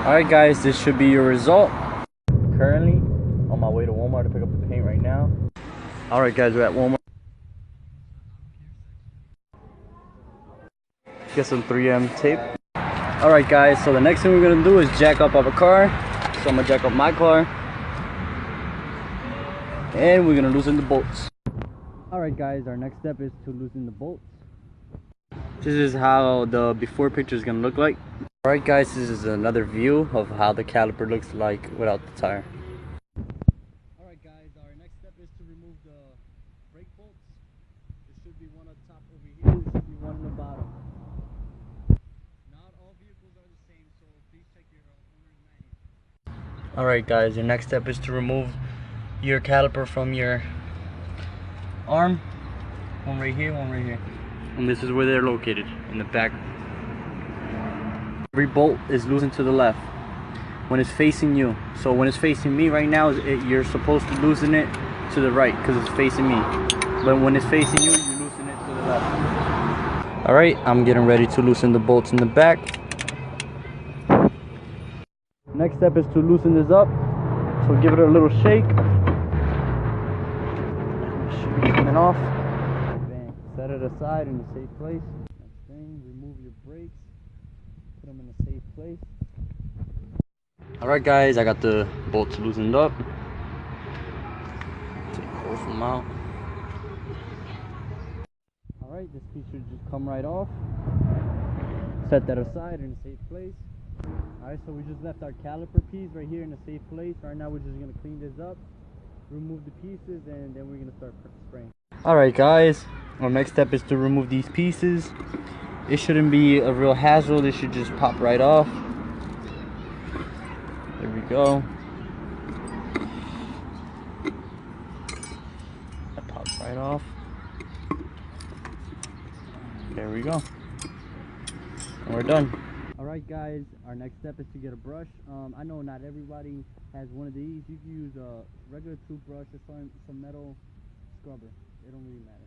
Alright guys, this should be your result. Currently on my way to Walmart to pick up the paint right now. Alright guys, we're at Walmart. Get some 3M tape. Alright guys, so the next thing we're gonna do is jack up our car. So I'm gonna jack up my car. And we're gonna loosen the bolts. Alright guys, our next step is to loosen the bolts. This is how the before picture is gonna look like. Alright guys, this is another view of how the caliper looks like without the tire. Alright guys, our next step is to remove the brake bolts. There should be one on top over here, there should be one on the bottom. Not all vehicles are the same, so please check your owner's manual. Alright guys, your next step is to remove your caliper from your arm. One right here, one right here. And this is where they're located, in the back. Every bolt is loosened to the left when it's facing you. So when it's facing me right now, you're supposed to loosen it to the right because it's facing me. But when it's facing you, you loosen it to the left. Alright, I'm getting ready to loosen the bolts in the back. Next step is to loosen this up. So give it a little shake. Should be coming off. Bang. Set it aside in a safe place. Next thing, remove your brakes. Put them in a safe place. Alright guys, I got the bolts loosened up. Take both of them out. Alright, this piece should just come right off. Set that aside in a safe place. Alright, so we just left our caliper piece right here in a safe place. Right now we're just going to clean this up, remove the pieces, and then we're going to start spraying. Alright guys, our next step is to remove these pieces. It shouldn't be a real hassle, it should just pop right off. There we go. That pops right off. There we go. And we're done. Alright guys, our next step is to get a brush. I know not everybody has one of these. You can use a regular toothbrush or some metal scrubber. It don't really matter.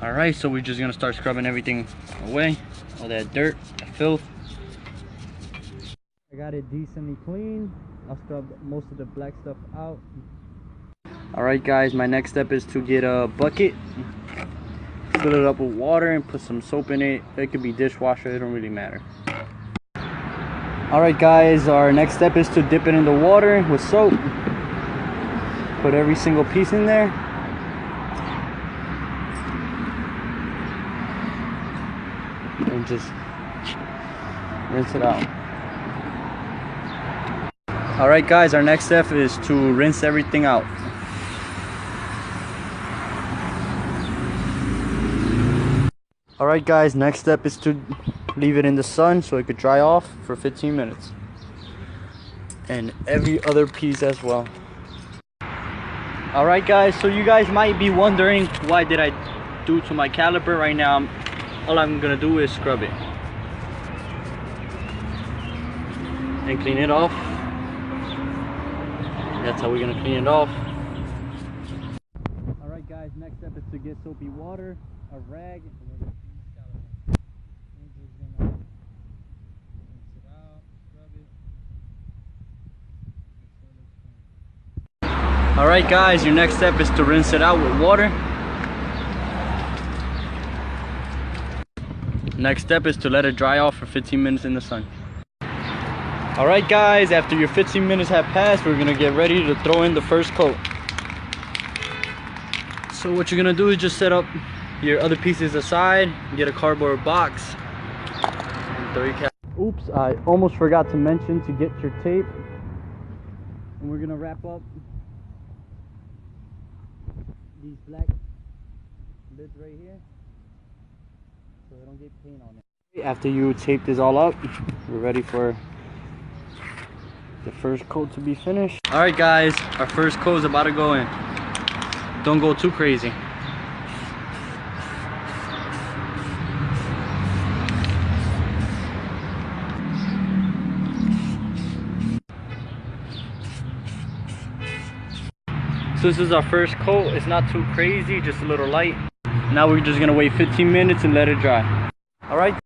Alright, so we're just gonna start scrubbing everything away. All that dirt, that filth. I got it decently clean. I'll scrub most of the black stuff out. Alright guys, my next step is to get a bucket. Fill it up with water and put some soap in it. It could be dishwasher, it don't really matter. Alright guys, our next step is to dip it in the water with soap. Put every single piece in there. And just rinse it out. Alright guys, our next step is to rinse everything out. Alright guys, next step is to leave it in the sun so it could dry off for 15 minutes. And every other piece as well. Alright guys, so you guys might be wondering why did I do to my caliper. Right now, all I'm gonna do is scrub it. And clean it off. That's how we're gonna clean it off. Alright guys, next step is to get soapy water, a rag, and we're gonna clean this caliper. We're just gonna rinse it out, scrub it. Alright guys, your next step is to rinse it out with water. Next step is to let it dry off for 15 minutes in the sun. Alright guys, after your 15 minutes have passed, we're gonna get ready to throw in the first coat. So what you're gonna do is just set up your other pieces aside, get a cardboard box, and throw your cap. Oops, I almost forgot to mention to get your tape. And we're gonna wrap up these black lids right here so they don't get paint on it. After you tape this all up, we're ready for the first coat to be finished. Alright guys, our first coat is about to go in. Don't go too crazy. So this is our first coat. It's not too crazy, just a little light. Now we're just gonna wait 15 minutes and let it dry. Alright.